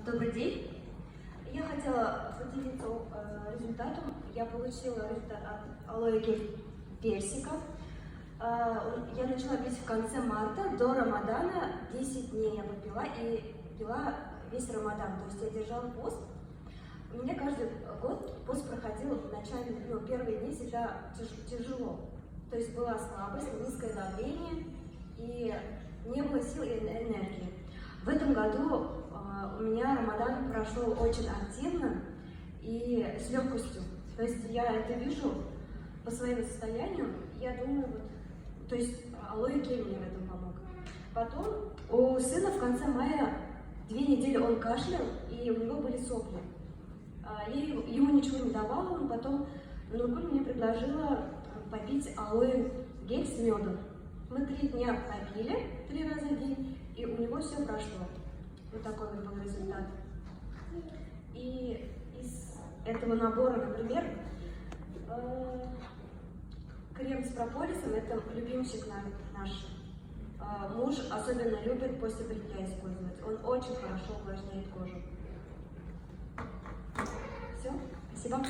Добрый день. Я хотела поделиться результатом. Я получила результат от алоэ гель персика. Я начала пить в конце марта, до Рамадана 10 дней я попила и пила весь Рамадан. То есть я держала пост. У меня каждый год пост проходил в начале, первые дни всегда тяжело. То есть была слабость, низкое давление и не было сил и энергии. В этом году у меня Рамадан прошел очень активно и с легкостью. То есть я это вижу по своему состоянию. Я думаю, то есть алоэ гель мне в этом помог. Потом у сына в конце мая 2 недели он кашлял, и у него были сопли. Я ему ничего не давала, но потом Нургуль мне предложила попить алоэ гель с медом. Мы 3 дня попили, 3 раза в день, и у него все прошло. Вот такой вот был результат. И из этого набора, например, крем с прополисом, это любимчик наш. Муж особенно любит после бритья использовать. Он очень хорошо увлажняет кожу. Все, спасибо.